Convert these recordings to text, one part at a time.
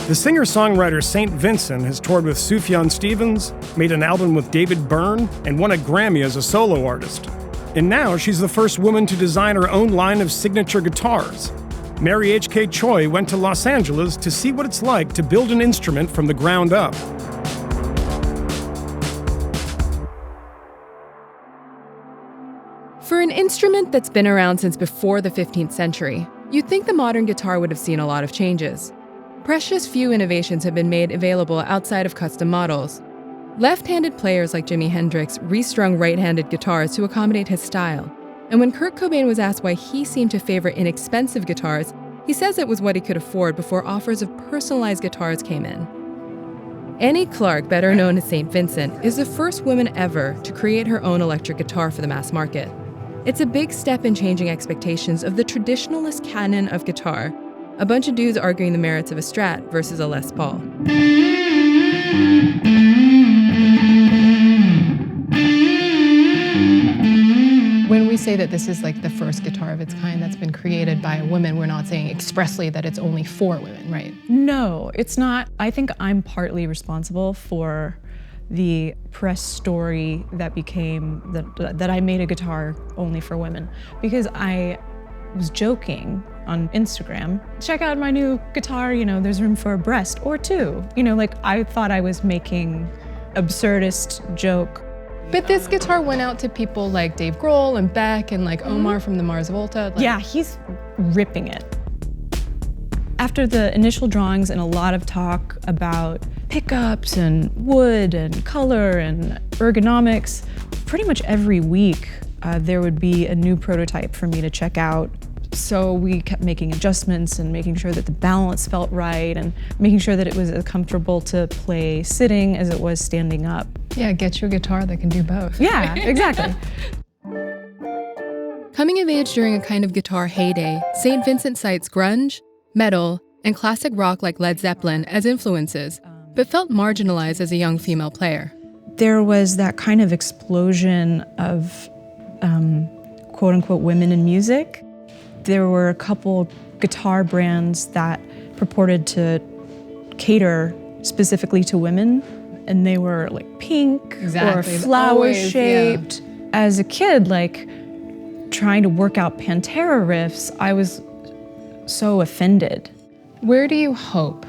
The singer-songwriter St. Vincent has toured with Sufjan Stevens, made an album with David Byrne, and won a Grammy as a solo artist. And now she's the first woman to design her own line of signature guitars. Mary H.K. Choi went to Los Angeles to see what it's like to build an instrument from the ground up. For an instrument that's been around since before the 15th century, you'd think the modern guitar would have seen a lot of changes. Precious few innovations have been made available outside of custom models. Left-handed players like Jimi Hendrix restrung right-handed guitars to accommodate his style. And when Kurt Cobain was asked why he seemed to favor inexpensive guitars, he says it was what he could afford before offers of personalized guitars came in. Annie Clark, better known as St. Vincent, is the first woman ever to create her own electric guitar for the mass market. It's a big step in changing expectations of the traditionalist canon of guitar. A bunch of dudes arguing the merits of a Strat versus a Les Paul. When we say that this is like the first guitar of its kind that's been created by a woman, we're not saying expressly that it's only for women, right? No, it's not. I think I'm partly responsible for the press story that became that I made a guitar only for women, because I was joking on Instagram, check out my new guitar, there's room for a breast or two. I thought I was making absurdist joke. But this guitar went out to people like Dave Grohl and Beck and like Omar from the Mars Volta. Yeah, he's ripping it. After the initial drawings and a lot of talk about pickups and wood and color and ergonomics, pretty much every week there would be a new prototype for me to check out. So we kept making adjustments and making sure that the balance felt right and making sure that it was as comfortable to play sitting as it was standing up. Yeah, get you a guitar that can do both. Yeah, exactly. Coming of age during a kind of guitar heyday, St. Vincent cites grunge, metal, and classic rock like Led Zeppelin as influences, but felt marginalized as a young female player. There was that kind of explosion of quote-unquote women in music. There were a couple guitar brands that purported to cater specifically to women, and they were like pink or flower-shaped. Yeah. As a kid, trying to work out Pantera riffs, I was so offended. Where do you hope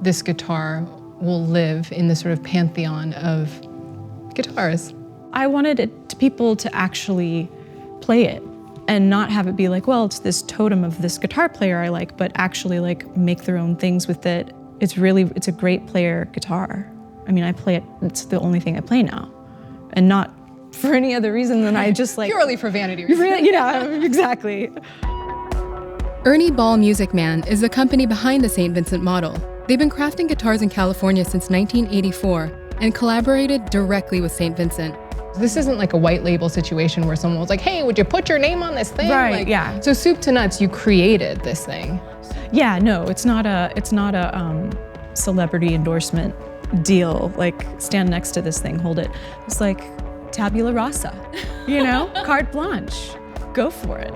this guitar will live in the sort of pantheon of guitars? I wanted people to actually play it and not have it be like, well, it's this totem of this guitar player I like, but actually make their own things with it. It's a great player guitar. I mean, I play it, it's the only thing I play now. And not for any other reason than I just Purely for vanity reasons. Yeah, exactly. Ernie Ball Music Man is the company behind the St. Vincent model. They've been crafting guitars in California since 1984 and collaborated directly with St. Vincent. This isn't like a white label situation where someone was like, hey, would you put your name on this thing? Right, yeah. So soup to nuts, you created this thing. Yeah, no, it's not a celebrity endorsement deal, stand next to this thing, hold it. It's like tabula rasa, carte blanche, go for it.